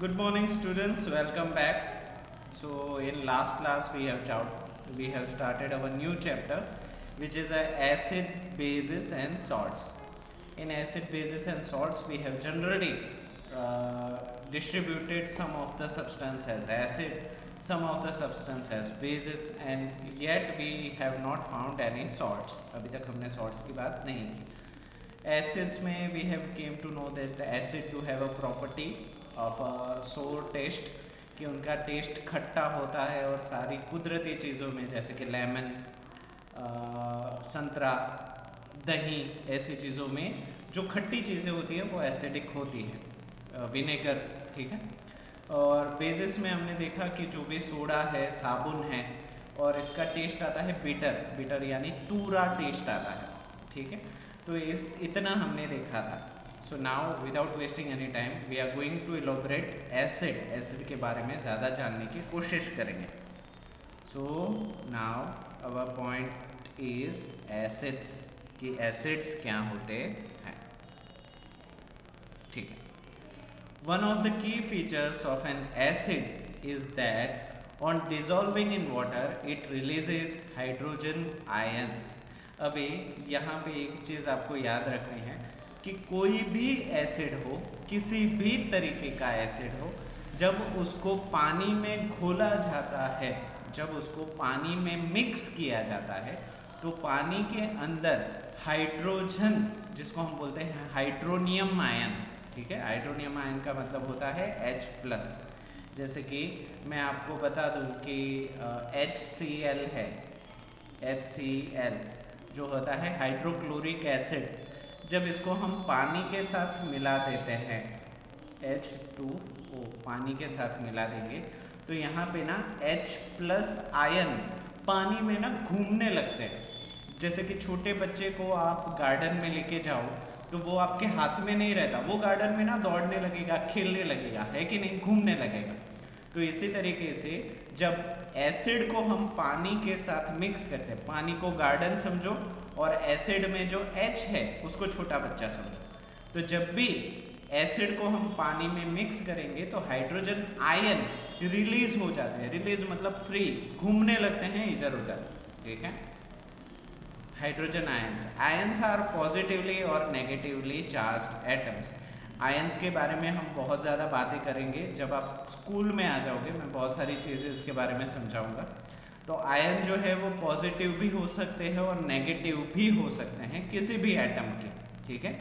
Good morning, students. Welcome back. So, in last class we have started our new chapter, which is acid, bases, and salts. In acid, bases, and salts, we have generally distributed some of the substance as acid, some of the substance as bases, and yet we have not found any salts. अभी तक हमने salts की बात नहीं की. Acids में we have came to know that acid do have a property of a sour taste, कि उनका टेस्ट खट्टा होता है और सारी कुदरती चीज़ों में जैसे कि लेमन, संतरा, दही, ऐसी चीज़ों में जो खट्टी चीज़ें होती हैं वो एसिडिक होती है, विनेगर, ठीक है। और बेसिस में हमने देखा कि जो भी सोडा है, साबुन है, और इसका टेस्ट आता है बिटर, बिटर यानी तूरा टेस्ट आता है, ठीक है। तो इतना हमने देखा था। So now without wasting any time we are going to elaborate acid, acid के बारे में ज़्यादा जानने की कोशिश करेंगे। So now our point is acids, कि एसिड्स क्या होते हैं, ठीक है। One of the key features of an acid is that on dissolving in water it releases hydrogen ions. अभी यहाँ पे एक चीज़ आपको याद रखनी है कि कोई भी एसिड हो, किसी भी तरीके का एसिड हो, जब उसको पानी में घोला जाता है, जब उसको पानी में मिक्स किया जाता है, तो पानी के अंदर हाइड्रोजन, जिसको हम बोलते हैं हाइड्रोनियम आयन, ठीक है। हाइड्रोनियम आयन का मतलब होता है H+। जैसे कि मैं आपको बता दूं कि HCl है, HCl जो होता है हाइड्रोक्लोरिक एसिड, जब इसको हम पानी के साथ मिला देते हैं, H2O पानी के साथ मिला देंगे, तो यहाँ पे ना H+ आयन पानी में ना घूमने लगते हैं। जैसे कि छोटे बच्चे को आप गार्डन में लेके जाओ तो वो आपके हाथ में नहीं रहता, वो गार्डन में ना दौड़ने लगेगा, खेलने लगेगा, है कि नहीं, घूमने लगेगा। तो इसी तरीके से जब एसिड को हम पानी के साथ मिक्स करते हैं, पानी को गार्डन समझो और एसिड में जो H है उसको छोटा बच्चा समझो, तो जब भी एसिड को हम पानी में मिक्स करेंगे तो हाइड्रोजन आयन रिलीज हो जाते हैं। रिलीज मतलब फ्री, घूमने लगते हैं इधर उधर, ठीक है। Hydrogen ions, ions are positively और नेगेटिवली चार्ज्ड एटम्स। आयंस के बारे में हम बहुत ज़्यादा बातें करेंगे जब आप स्कूल में आ जाओगे, मैं बहुत सारी चीज़ें इसके बारे में समझाऊंगा। तो आयन जो है वो पॉजिटिव भी हो सकते हैं और नेगेटिव भी हो सकते हैं किसी भी एटम के, ठीक है।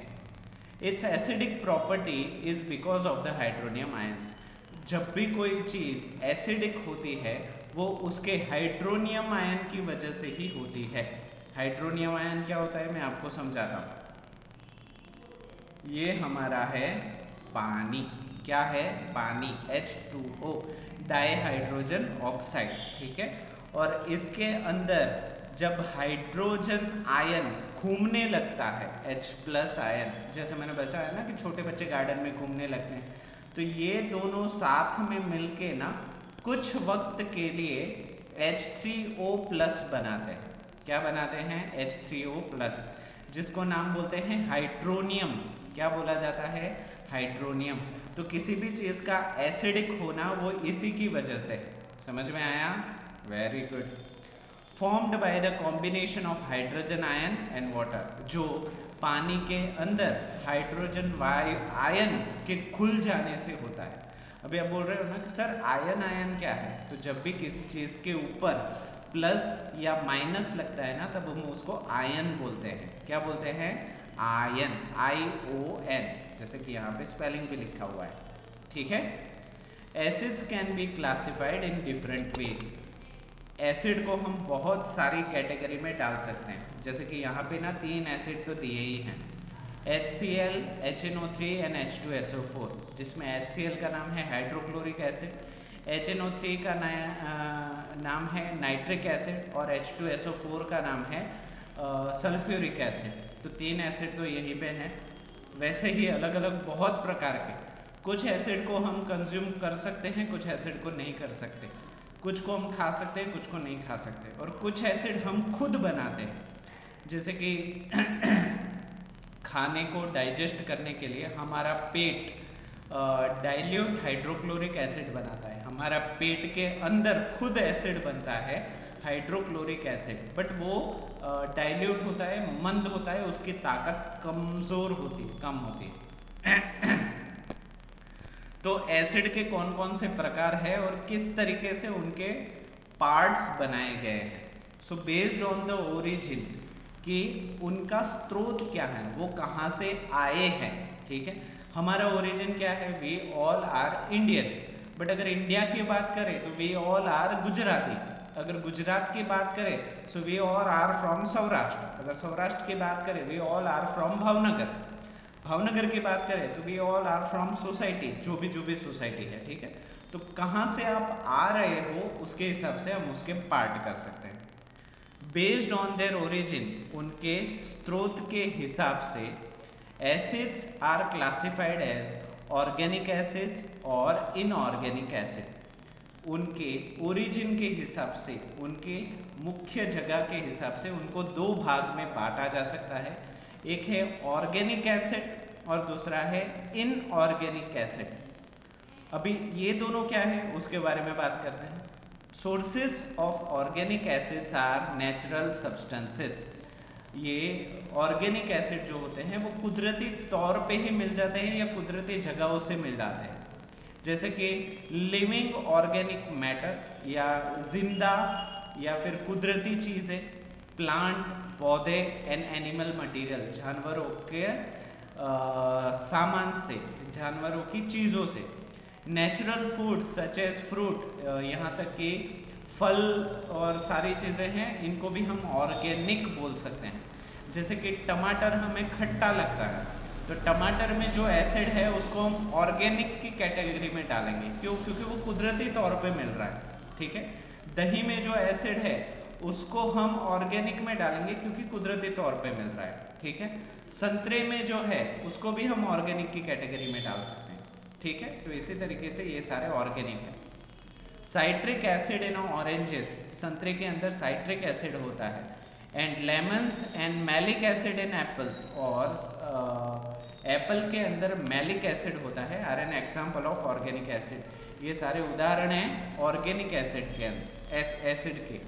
It's acidic property is because of the hydronium ions. जब भी कोई चीज़ एसिडिक होती है वो उसके हाइड्रोनियम आयन की वजह से ही होती है। हाइड्रोनियम आयन क्या होता है मैं आपको समझाता हूँ। ये हमारा है पानी, क्या है, पानी, H2O, डाइहाइड्रोजन ऑक्साइड, ठीक है। और इसके अंदर जब हाइड्रोजन आयन घूमने लगता है, H+ आयन, जैसे मैंने बताया ना कि छोटे बच्चे गार्डन में घूमने लगते हैं, तो ये दोनों साथ में मिलके ना कुछ वक्त के लिए H3O+ बनाते हैं। क्या बनाते हैं, H3O+, जिसको नाम बोलते हैं हाइड्रोनियम। क्या बोला जाता है, हाइड्रोनियम। तो किसी भी चीज का एसिडिक होना वो इसी की वजह से, समझ में आया, very good. Formed by the combination of hydrogen ion and water, जो पानी के अंदर हाइड्रोजन आयन के खुल जाने से होता है। अभी आप बोल रहे हो ना कि सर आयन, आयन क्या है, तो जब भी किसी चीज के ऊपर प्लस या माइनस लगता है ना तब हम उसको आयन बोलते हैं। क्या बोलते हैं, आयन, ION, जैसे कि यहाँ पे स्पेलिंग भी लिखा हुआ है, ठीक है। Acids can be classified in different ways. Acid को हम बहुत सारी कैटेगरी में डाल सकते हैं, जैसे कि यहाँ पे ना 3 एसिड तो दिए ही हैं, HCl, HNO3 एंड H2SO4, जिसमें HCl का नाम है हाइड्रोक्लोरिक एसिड, HNO3 का नाम है नाइट्रिक एसिड और H2SO4 का नाम है सल्फ्यूरिक एसिड। तो 3 एसिड तो यहीं पे हैं। वैसे ही अलग अलग बहुत प्रकार के, कुछ एसिड को हम कंज्यूम कर सकते हैं, कुछ एसिड को नहीं कर सकते, कुछ को हम खा सकते हैं, कुछ को नहीं खा सकते, और कुछ एसिड हम खुद बनाते हैं। जैसे कि खाने को डाइजेस्ट करने के लिए हमारा पेट डाइल्यूट हाइड्रोक्लोरिक एसिड बनाता है। हमारा पेट के अंदर खुद एसिड बनता है हाइड्रोक्लोरिक एसिड, बट वो डाइल्यूट होता है, मंद होता है, उसकी ताकत कमजोर होती है, कम होती है। तो एसिड के कौन कौन से प्रकार है और किस तरीके से उनके पार्ट्स बनाए गए हैं। So based on the origin कि उनका स्रोत क्या है, वो कहाँ से आए हैं, ठीक है। हमारा ओरिजिन क्या है, we all are Indian, but अगर इंडिया की बात करें तो वी ऑल आर गुजराती। अगर गुजरात की बात करें so we all are from Saurashtra. अगर सौराष्ट्र की बात करें we all are from Bhavnagar. Bhavnagar की बात करें तो we all are from society, जो भी सोसाइटी है, ठीक है। तो कहाँ से आप आ रहे हो उसके हिसाब से हम उसके पार्ट कर सकते हैं। बेस्ड ऑन देयर ओरिजिन, उनके स्रोत के हिसाब से acids are classified as organic acids और इनऑर्गेनिक एसिड। उनके ओरिजिन के हिसाब से, उनके मुख्य जगह के हिसाब से उनको दो भाग में बांटा जा सकता है। एक है ऑर्गेनिक एसिड और दूसरा है इनऑर्गेनिक एसिड। अभी ये दोनों क्या है उसके बारे में बात करते हैं। Sources of organic acids are natural substances. ये ऑर्गेनिक एसिड जो होते हैं वो कुदरती तौर पे ही मिल जाते हैं या कुदरती जगहों से मिल जाते हैं, जैसे कि लिविंग ऑर्गेनिक मैटर या जिंदा या फिर कुदरती चीजें, प्लांट, पौधे एंड एनिमल मटेरियल, जानवरों के सामान से, जानवरों की चीजों से। Natural food such as fruit, यहाँ तक कि फल और सारी चीजें हैं, इनको भी हम ऑर्गेनिक बोल सकते हैं। जैसे कि टमाटर हमें खट्टा लगता है तो टमाटर में जो एसिड है उसको हम ऑर्गेनिक की कैटेगरी में डालेंगे, क्यों? क्योंकि वो कुदरती तौर पे मिल रहा है, ठीक है। दही में जो एसिड है उसको हम ऑर्गेनिक में डालेंगे क्योंकि कुदरती तौर पे मिल रहा है, ठीक है। संतरे में जो है उसको भी हम ऑर्गेनिक की कैटेगरी में डाल सकते हैं, ठीक है। तो इसी तरीके से ये सारे ऑर्गेनिक है। साइट्रिक एसिड इन ऑरेंजेस, संतरे के अंदर साइट्रिक एसिड होता है। And lemons and malic acid in apples, और एप्पल के अंदर मैलिक एसिड होता है, are an example of organic acid. ये सारे उदाहरण हैं ऑर्गेनिक एसिड के अंदर, एसिड के।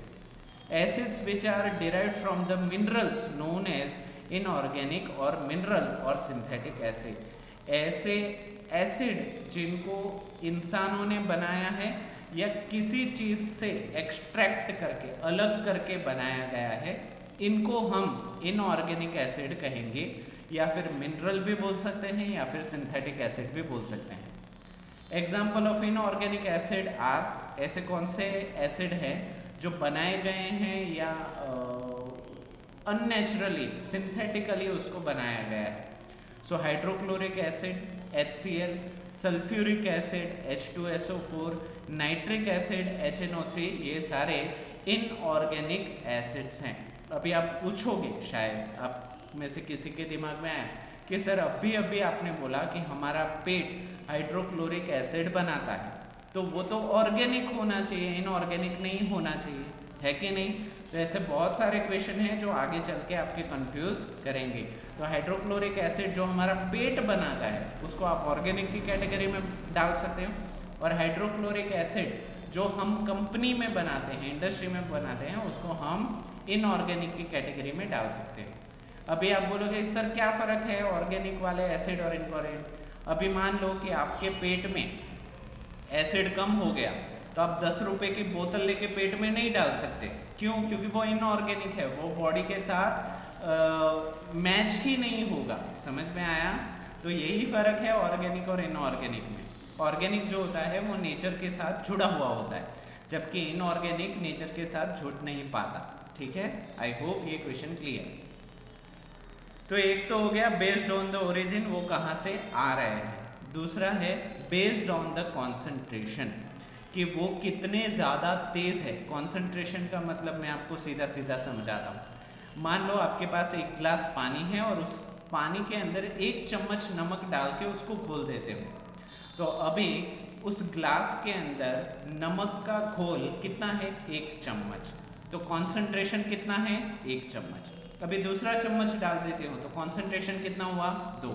Acids which are derived from the minerals known as inorganic और मिनरल और सिंथेटिक एसिड। ऐसे एसिड जिनको इंसानों ने बनाया है या किसी चीज से एक्सट्रैक्ट करके, अलग करके बनाया गया है, इनको हम इनऑर्गेनिक एसिड कहेंगे, या फिर मिनरल भी बोल सकते हैं या फिर सिंथेटिक एसिड भी बोल सकते हैं। Example of inorganic acid are, ऐसे कौन से एसिड हैं जो बनाए गए हैं या अननेचुरली, सिंथेटिकली उसको बनाया गया है। So hydrochloric acid HCl, sulphuric acid H2SO4, nitric acid HNO3, ये सारे इनऑर्गेनिक एसिड्स हैं। अभी आप पूछोगे, शायद आप में से किसी के दिमाग में आया कि सर अभी अभी आपने बोला कि हमारा पेट हाइड्रोक्लोरिक एसिड बनाता है, तो वो तो ऑर्गेनिक होना चाहिए, इनऑर्गेनिक नहीं होना चाहिए, है कि नहीं? तो ऐसे बहुत सारे क्वेश्चन हैं जो आगे चल के आपके कंफ्यूज करेंगे। तो हाइड्रोक्लोरिक एसिड जो हमारा पेट बनाता है उसको आप ऑर्गेनिक की कैटेगरी में डाल सकते हो, और हाइड्रोक्लोरिक एसिड जो हम कंपनी में बनाते हैं, इंडस्ट्री में बनाते हैं, उसको हम इनऑर्गेनिक की कैटेगरी में डाल सकते हैं। अभी आप बोलोगे सर क्या फ़र्क है ऑर्गेनिक वाले एसिड और इनऑर्गेनिक? अभी मान लो कि आपके पेट में एसिड कम हो गया तो आप 10 रुपए की बोतल लेके पेट में नहीं डाल सकते, क्यों? क्योंकि वो इनऑर्गेनिक है, वो बॉडी के साथ मैच ही नहीं होगा। समझ में आया? तो यही फ़र्क है ऑर्गेनिक और इनऑर्गेनिक में। ऑर्गेनिक जो होता है वो नेचर के साथ जुड़ा हुआ होता है, जबकि इनऑर्गेनिक नेचर के साथ जुड़ नहीं पाता, ठीक है। आई होप ये क्वेश्चन क्लियर। तो एक तो हो गया बेस्ड ऑन द ओरिजिन, वो कहाँ से आ रहे हैं। दूसरा है बेस्ड ऑन द कॉन्सेंट्रेशन, कि वो कितने ज़्यादा तेज है। कॉन्सेंट्रेशन का मतलब मैं आपको सीधा सीधा समझाता हूँ। मान लो आपके पास एक गिलास पानी है और उस पानी के अंदर 1 चम्मच नमक डाल के उसको घोल देते हो, तो अभी उस ग्लास के अंदर नमक का घोल कितना है? 1 चम्मच। तो कॉन्सेंट्रेशन कितना है? 1 चम्मच। अभी दूसरा चम्मच डाल देते हो तो कॉन्सेंट्रेशन कितना हुआ? 2।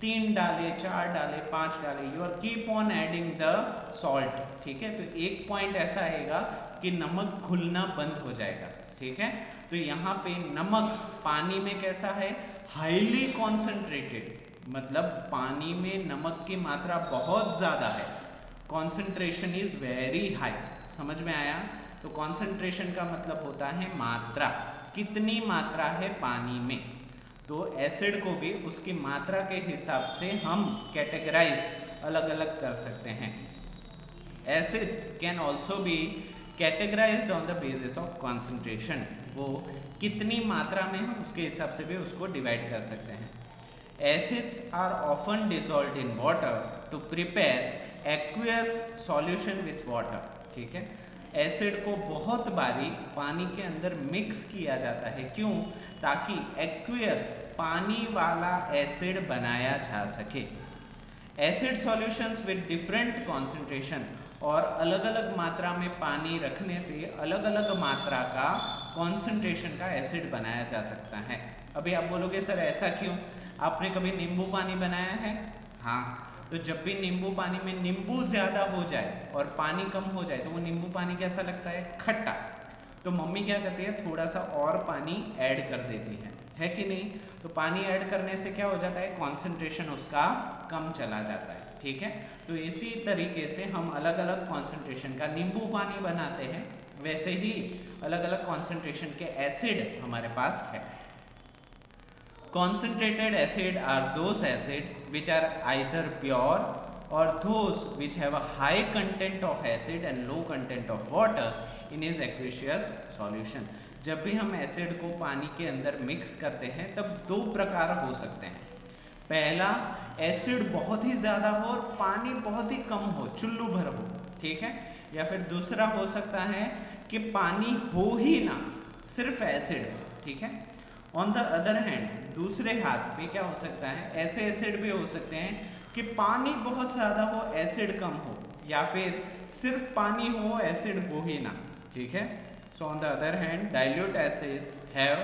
3 डाले, 4 डाले, 5 डाले, you are keep on adding the salt, ठीक है। तो एक पॉइंट ऐसा आएगा कि नमक घुलना बंद हो जाएगा, ठीक है। तो यहाँ पे नमक पानी में कैसा है, हाईली कॉन्सेंट्रेटेड, मतलब पानी में नमक की मात्रा बहुत ज्यादा है, कॉन्सेंट्रेशन इज वेरी हाई। समझ में आया? तो कॉन्सेंट्रेशन का मतलब होता है मात्रा, कितनी मात्रा है पानी में। तो एसिड को भी उसकी मात्रा के हिसाब से हम कैटेगराइज अलग अलग कर सकते हैं। Acids can also be categorised on the basis of concentration, वो कितनी मात्रा में है उसके हिसाब से भी उसको डिवाइड कर सकते हैं। Acids are often dissolved in water to prepare aqueous solution with water, ठीक है। एसिड को बहुत बारी पानी के अंदर मिक्स किया जाता है, क्यों? ताकि एक्वियस पानी वाला एसिड बनाया जा सके। Acid solutions with different concentration, और अलग अलग मात्रा में पानी रखने से अलग अलग मात्रा का कॉन्सेंट्रेशन का एसिड बनाया जा सकता है। अभी आप बोलोगे सर ऐसा क्यों? आपने कभी नींबू पानी बनाया है? हाँ, तो जब भी नींबू पानी में नींबू ज्यादा हो जाए और पानी कम हो जाए तो वो नींबू पानी कैसा लगता है? खट्टा। तो मम्मी क्या करती है, थोड़ा सा और पानी ऐड कर देती है कि नहीं? तो पानी ऐड करने से क्या हो जाता है, कॉन्सेंट्रेशन उसका कम चला जाता है, ठीक है। तो इसी तरीके से हम अलग अलग कॉन्सेंट्रेशन का नींबू पानी बनाते हैं, वैसे ही अलग अलग कॉन्सेंट्रेशन के एसिड हमारे पास है। Concentrated acid are those acid which are either pure or those which have a high content of acid and low content of water in its aqueous solution। जब भी हम एसिड को पानी के अंदर मिक्स करते हैं तब दो प्रकार हो सकते हैं। पहला, एसिड बहुत ही ज्यादा हो और पानी बहुत ही कम हो, चुल्लू भर हो, ठीक है। या फिर दूसरा हो सकता है कि पानी हो ही ना, सिर्फ एसिड हो, ठीक है। ऑन द अदर हैंड, दूसरे हाथ पे क्या हो सकता है, ऐसे एसिड भी हो सकते हैं कि पानी बहुत ज्यादा हो, एसिड कम हो, या फिर सिर्फ पानी हो, एसिड हो ही ना, ठीक है। So on the other hand, dilute acids have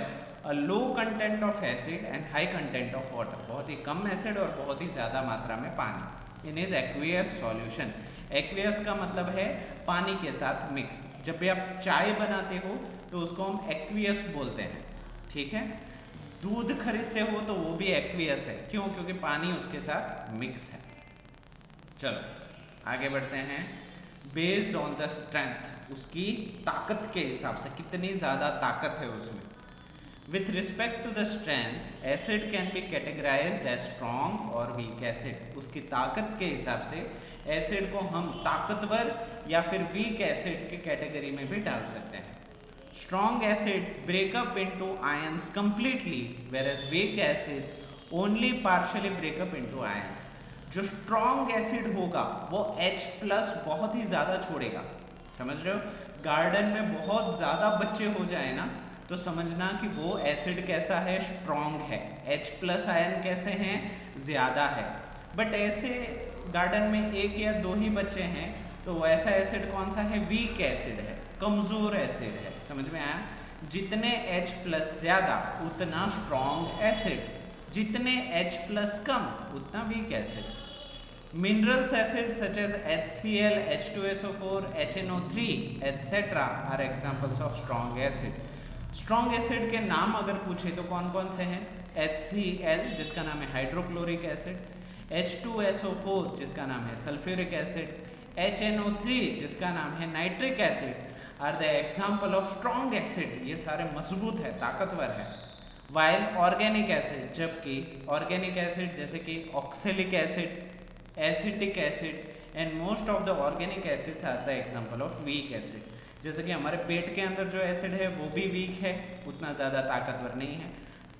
a low content of acid and high content of water, बहुत ही कम एसिड और बहुत ही ज्यादा मात्रा में पानी इन इज एक्वियस सॉल्यूशन। एक्वियस का मतलब है पानी के साथ मिक्स। जब भी आप चाय बनाते हो तो उसको हम एक्वियस बोलते हैं, ठीक है। दूध खरीदते हो तो वो भी एक्वियस है, क्यों? क्योंकि पानी उसके साथ मिक्स है। चलो आगे बढ़ते हैं। बेस्ड ऑन द स्ट्रेंथ, उसकी ताकत के हिसाब से, कितनी ज्यादा ताकत है उसमें। With respect to the strength, acid can be categorised as strong और वीक एसिड। उसकी ताकत के हिसाब से एसिड को हम ताकतवर या फिर वीक एसिड की कैटेगरी में भी डाल सकते हैं। Strong acid break up into ions completely, whereas weak acids only partially break up into ions। जो strong acid होगा वो H+ बहुत ही ज्यादा छोड़ेगा, समझ रहे हो? गार्डन में बहुत ज्यादा बच्चे हो जाए ना तो समझना कि वो एसिड कैसा है, स्ट्रॉन्ग है। H+ आयन कैसे हैं, ज्यादा है। बट ऐसे गार्डन में एक या दो ही बच्चे हैं तो वैसा एसिड कौन सा है, वीक एसिड है, कमजोर एसिड है। समझ में आया? जितने H+ ज्यादा उतना स्ट्रॉन्ग एसिड, जितने H+ कम उतना weak acid. Minerals acid such as HCl, H2SO4, HNO3 etc. Are examples of strong acid. Strong acid के नाम अगर पूछे तो कौन कौन से हैं? HCl जिसका नाम है हाइड्रोक्लोरिक एसिड, H2SO4 जिसका नाम है सल्फ्यूरिक एसिड, HNO3 जिसका नाम है nitric acid are the example of strong acid. ये सारे मजबूत है, ताकतवर है। वाइल ऑर्गेनिक एसिड, जबकि ऑर्गेनिक एसिड जैसे कि oxalic acid, acetic acid and most of the organic acids are the example of weak acid. जैसे कि हमारे पेट के अंदर जो एसिड है वो भी वीक है, उतना ज़्यादा ताकतवर नहीं है।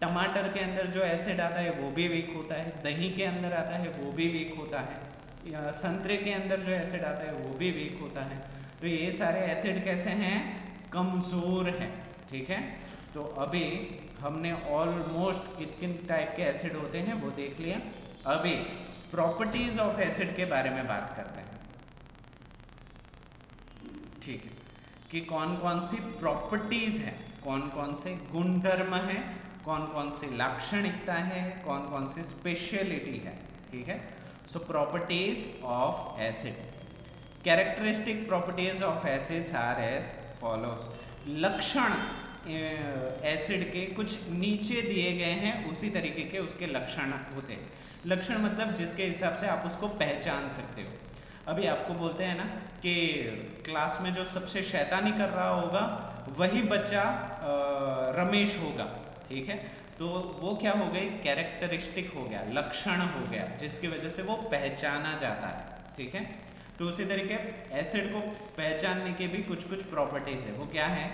टमाटर के अंदर जो एसिड आता है वो भी वीक होता है, दही के अंदर आता है वो भी वीक होता है, या संतरे के अंदर जो एसिड आता है वो भी वीक होता है। तो ये सारे एसिड कैसे हैं, कमजोर हैं, ठीक है। तो अभी हमने ऑलमोस्ट किन किन टाइप के एसिड होते हैं वो देख लिया। अभी प्रॉपर्टीज ऑफ एसिड के बारे में बात करते हैं, ठीक है, कि कौन कौन सी प्रॉपर्टीज हैं, कौन कौन से गुणधर्म हैं, कौन कौन सी लाक्षणिकता है, कौन कौन सी स्पेशलिटी है। ठीक है। So properties of acid, characteristic properties of acids are as follows. लक्षण एसिड के कुछ नीचे दिए गए हैं, उसी तरीके के उसके लक्षण होते हैं। लक्षण मतलब जिसके हिसाब से आप उसको पहचान सकते हो। अभी आपको बोलते हैं ना कि क्लास में जो सबसे शैतानी कर रहा होगा वही बच्चा रमेश होगा, ठीक है। तो वो क्या हो गई, कैरेक्टरिस्टिक हो गया, लक्षण हो गया, जिसकी वजह से वो पहचाना जाता है, ठीक है। तो उसी तरीके एसिड को पहचानने के भी कुछ कुछ प्रॉपर्टीज है। वो क्या है,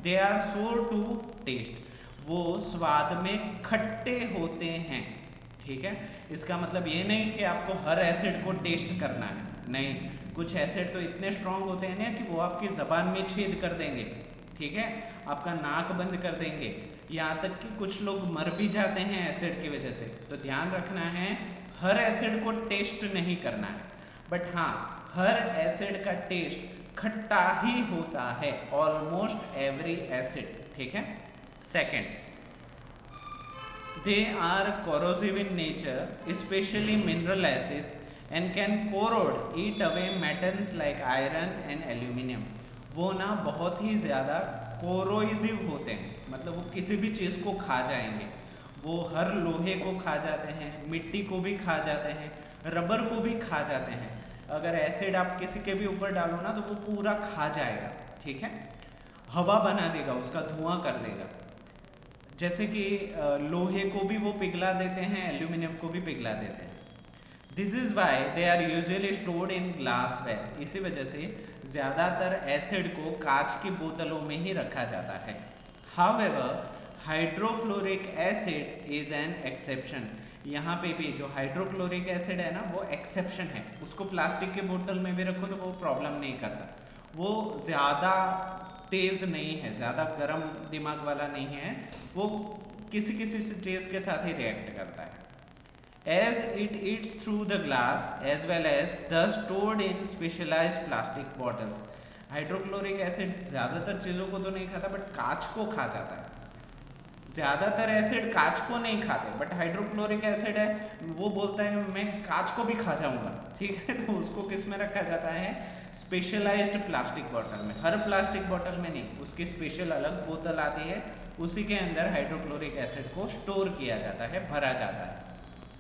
दे आर सोर टू टेस्ट, वो स्वाद में खट्टे होते हैं, ठीक है। इसका मतलब ये नहीं कि आपको हर एसिड को टेस्ट करना है, नहीं, कुछ एसिड तो इतने स्ट्रांग होते हैं ना कि वो आपकी जबान में छेद कर देंगे, ठीक है, आपका नाक बंद कर देंगे, यहाँ तक कि कुछ लोग मर भी जाते हैं एसिड की वजह से। तो ध्यान रखना है, हर एसिड को टेस्ट नहीं करना है, बट हाँ हर एसिड का टेस्ट खट्टा ही होता है, ऑलमोस्ट एवरी एसिड, ठीक है। Second, they are corrosive in nature, especially mineral acids, and can corrode, eat away metals like iron and aluminum. वो ना बहुत ही ज़्यादा कोरोइजिव होते हैं, मतलब वो किसी भी चीज़ को खा जाएंगे, वो हर लोहे को खा जाते हैं, मिट्टी को भी खा जाते हैं, रबर को भी खा जाते हैं। अगर एसिड आप किसी के भी ऊपर डालो ना तो वो पूरा खा जाएगा, ठीक है, हवा बना देगा, उसका धुआं कर देगा। जैसे कि लोहे को भी वो पिघला देते हैं, एल्यूमिनियम को भी पिघला देते हैं। This is why they are usually stored in glass ware, इसी वजह से ज़्यादातर एसिड को कांच की बोतलों में ही रखा जाता है। However hydrofluoric acid is an exception, यहाँ पे भी जो हाइड्रोक्लोरिक एसिड है ना वो एक्सेप्शन है, उसको प्लास्टिक के बोतल में भी रखो तो वो प्रॉब्लम नहीं करता, वो ज़्यादा तेज नहीं है, ज़्यादा गर्म दिमाग वाला नहीं है, वो किसी किसी चीज़ के साथ ही रिएक्ट करता है। As it eats through the glass as well as the stored in specialized plastic bottles. Hydrochloric acid ज़्यादातर चीज़ों को तो नहीं खाता, बट कांच को खा जाता है। ज़्यादातर एसिड कांच को नहीं खाते, बट हाइड्रोक्लोरिक एसिड है वो बोलता है मैं कांच को भी खा जाऊंगा, ठीक है। तो उसको किस में रखा जाता है, स्पेशलाइज्ड प्लास्टिक बोतल में, हर प्लास्टिक बोतल में नहीं, उसकी स्पेशल अलग बोतल आती है, उसी के अंदर हाइड्रोक्लोरिक एसिड को स्टोर किया जाता है, भरा जाता है।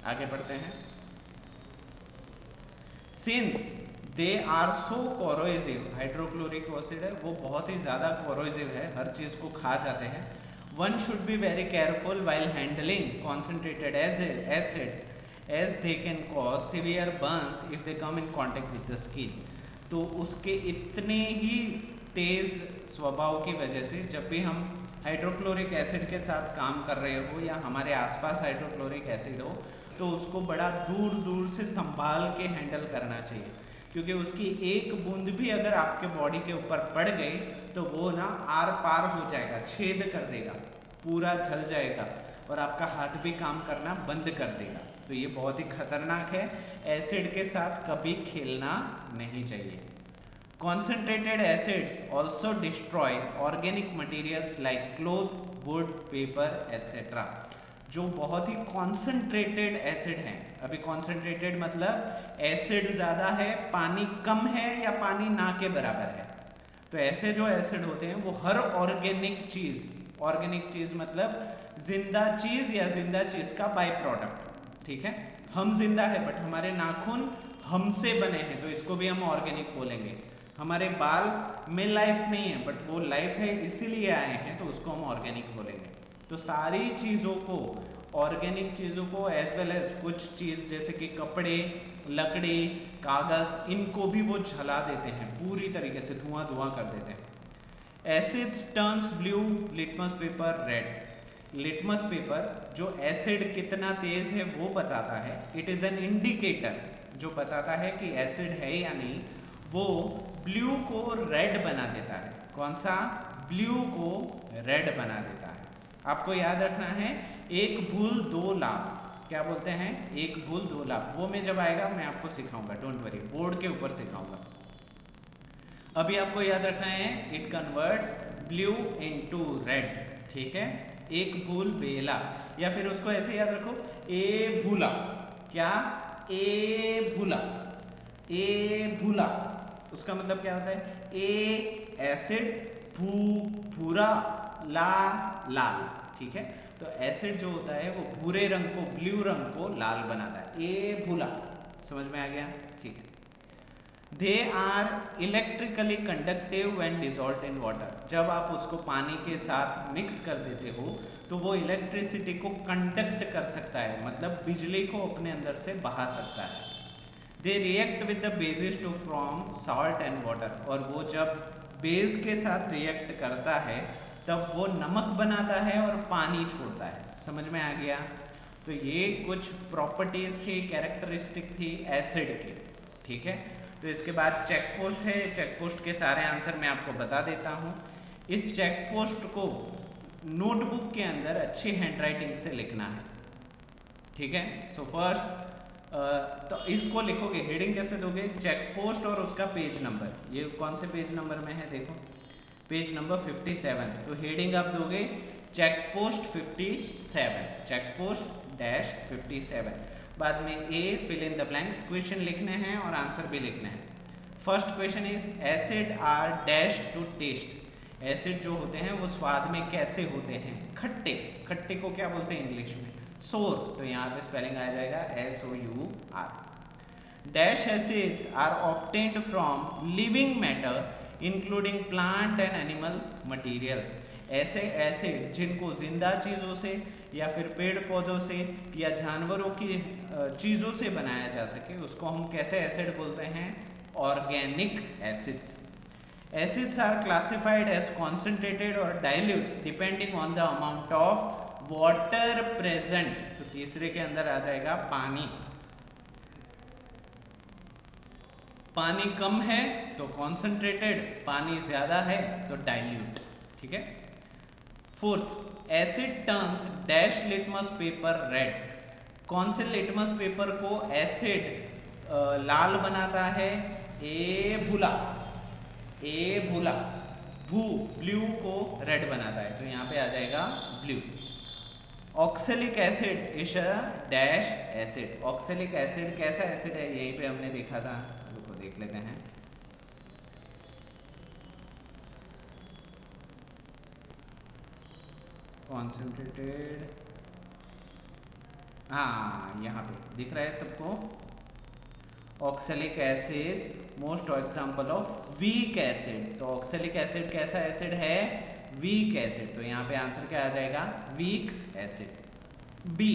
आगे बढ़ते हैं। Since they are so corrosive, hydrochloric acid है वो बहुत ही ज़्यादा कोरोसिव है, हर चीज़ को खा जाते हैं। One should be very careful while handling concentrated acid as they can cause severe burns if they come in contact with the skin. तो उसके इतने ही तेज स्वभाव की वजह से जब भी हम हाइड्रोक्लोरिक एसिड के साथ काम कर रहे हो या हमारे आसपास हाइड्रोक्लोरिक एसिड हो तो उसको बड़ा दूर दूर से संभाल के हैंडल करना चाहिए, क्योंकि उसकी एक बूंद भी अगर आपके बॉडी के ऊपर पड़ गई तो वो ना आर पार हो जाएगा, छेद कर देगा, पूरा जल जाएगा और आपका हाथ भी काम करना बंद कर देगा। तो ये बहुत ही खतरनाक है, एसिड के साथ कभी खेलना नहीं चाहिए। Concentrated acids also destroy organic materials like cloth, wood, paper, etc. जो बहुत ही कॉन्सेंट्रेटेड एसिड हैं, अभी कॉन्सेंट्रेटेड मतलब एसिड ज़्यादा है, पानी कम है या पानी ना के बराबर है। तो ऐसे जो एसिड होते हैं वो हर ऑर्गेनिक चीज़ मतलब जिंदा चीज़ या जिंदा चीज़ का बाई प्रोडक्ट, ठीक है। हम जिंदा है बट हमारे नाखून हमसे बने हैं तो इसको भी हम ऑर्गेनिक बोलेंगे। हमारे बाल में लाइफ नहीं है बट वो लाइफ है इसीलिए आए हैं तो उसको हम ऑर्गेनिक बोलेंगे। तो सारी चीज़ों को, ऑर्गेनिक चीज़ों को एज वेल एज कुछ चीज़ जैसे कि कपड़े, लकड़ी, कागज़, इनको भी वो जला देते हैं, पूरी तरीके से धुआं कर देते हैं। Acids turns blue, litmus paper red. Litmus paper जो एसिड कितना तेज है वो बताता है, इट इज़ एन इंडिकेटर जो बताता है कि एसिड है या नहीं, वो ब्लू को रेड बना देता है। कौन सा, ब्लू को रेड बना देता है। आपको याद रखना है, एक भूल दो लाभ, क्या बोलते हैं, एक भूल दो लाभ, वो मैं जब आएगा मैं आपको सिखाऊंगा, डोंट वरी, बोर्ड के ऊपर सिखाऊंगा। अभी आपको याद रखना है, it converts blue into red, ठीक है। एक भूल बेला, या फिर उसको ऐसे याद रखो, ए भूला, क्या एभुला, एभुला उसका मतलब क्या होता है? ए एसिड, भू भूरा, ला लाल, ठीक है। तो एसिड जो होता है वो भूरे रंग को, ब्लू रंग को लाल बनाता है। एभुला, समझ में आ गया? ठीक है। They are electrically conductive when dissolved in water. जब आप उसको पानी के साथ मिक्स कर देते हो तो वो इलेक्ट्रिसिटी को कंडक्ट कर सकता है, मतलब बिजली को अपने अंदर से बहा सकता है। They react with the basis to form salt and water. और वो जब बेस के साथ रिएक्ट करता है तब वो नमक बनाता है और पानी छोड़ता है। समझ में आ गया? तो ये कुछ प्रॉपर्टीज थी, कैरेक्टरिस्टिक थी एसिड की, ठीक है। तो इसके बाद चेक पोस्ट है। चेक पोस्ट के सारे आंसर मैं आपको बता देता हूँ। इस चेक पोस्ट को नोटबुक के अंदर अच्छी हैंडराइटिंग से लिखना है, ठीक है। सो फर्स्ट तो इसको लिखोगे, हेडिंग कैसे दोगे? चेक पोस्ट और उसका पेज नंबर। ये कौन से पेज नंबर में है? देखो पेज नंबर 57। तो हेडिंग आप दोगे check post 57, check post dash 57। बाद में a fill in the blanks, question लिखने हैं और आंसर भी लिखना है। First question is acid are dash to taste. Acid जो होते हैं वो स्वाद में कैसे होते हैं? खट्टे। खट्टे को क्या बोलते हैं इंग्लिश में? सोर। तो यहाँ पे स्पेलिंग आ जाएगा SOUR। Dash acids are obtained from living matter including plant and animal materials. ऐसे एसिड जिनको जिंदा चीजों से या फिर पेड़ पौधों से या जानवरों की चीजों से बनाया जा सके उसको हम कैसे एसिड बोलते हैं? Organic acids. Acids are classified as concentrated और dilute depending on the amount of water present. तो तीसरे के अंदर आ जाएगा पानी। पानी कम है तो कॉन्सेंट्रेटेड, पानी ज्यादा है तो डाइल्यूट, ठीक है। Fourth, asset turns dash litmus paper red. कौन से लिटमस पेपर को एसिड लाल बनाता है? एभुला, एभुला। भू ब्लू को रेड बनाता है, तो यहाँ पे आ जाएगा blue. Oxalic acid is a dash acid. Oxalic acid कैसा एसिड है? यहीं पे हमने देखा था, रुको देख लेते हैं। कॉन्सेंट्रेटेड, हाँ यहाँ पे दिख रहा है सबको। Oxalic acid most example of weak acid. तो ऑक्सैलिक एसिड कैसा एसिड है? Weak acid. तो यहाँ पे आंसर क्या आ जाएगा? Weak acid. B,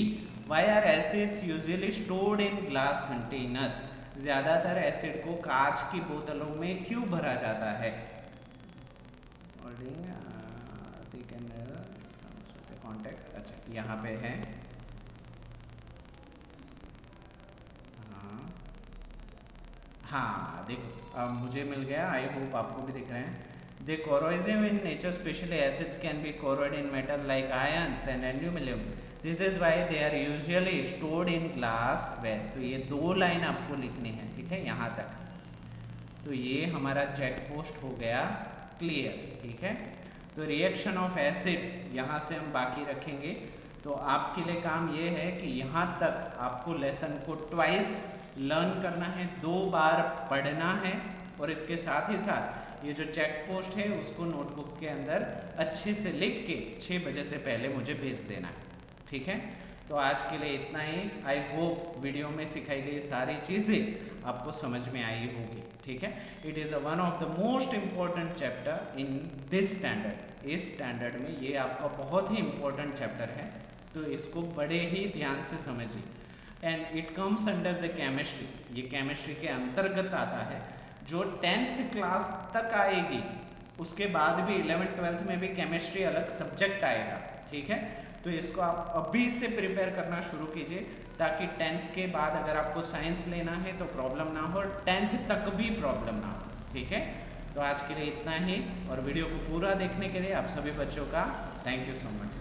why are acids usually stored in glass container. ज्यादातर एसिड को कांच की बोतलों में क्यों भरा जाता है? कॉन्टेक्ट, अच्छा यहाँ पे है। हाँ देखो अब मुझे मिल गया, आई होप आपको भी दिख रहे हैं। The corrosive in nature, especially acids can be corrode in metal like irons and aluminum. This is why they are usually stored in glass well. तो ये दो लाइन आपको लिखनी है, ठीक है, यहाँ तक। तो ये हमारा चेक पोस्ट हो गया क्लियर, ठीक है। तो रिएक्शन ऑफ एसिड यहाँ से हम बाकी रखेंगे। तो आपके लिए काम ये है कि यहाँ तक आपको लेसन को ट्वाइस लर्न करना है, 2 बार पढ़ना है और इसके साथ ही साथ ये जो चेक पोस्ट है उसको नोटबुक के अंदर अच्छे से लिख के 6 बजे से पहले मुझे भेज देना है, ठीक है। तो आज के लिए इतना ही। आई होप वीडियो में सिखाई गई सारी चीज़ें आपको समझ में आई होगी, ठीक है। It is one of the most important chapter in this standard. इस स्टैंडर्ड में ये आपका बहुत ही इम्पोर्टेंट चैप्टर है, तो इसको बड़े ही ध्यान से समझिए। And it comes under the chemistry, ये केमिस्ट्री के अंतर्गत आता है। जो 10th क्लास तक आएगी उसके बाद भी 11th 12th में भी केमिस्ट्री अलग सब्जेक्ट आएगा, ठीक है। तो इसको आप अभी से प्रिपेयर करना शुरू कीजिए ताकि 10th के बाद अगर आपको साइंस लेना है तो प्रॉब्लम ना हो, 10th तक भी प्रॉब्लम ना हो, ठीक है। तो आज के लिए इतना ही, और वीडियो को पूरा देखने के लिए आप सभी बच्चों का थैंक यू सो मच।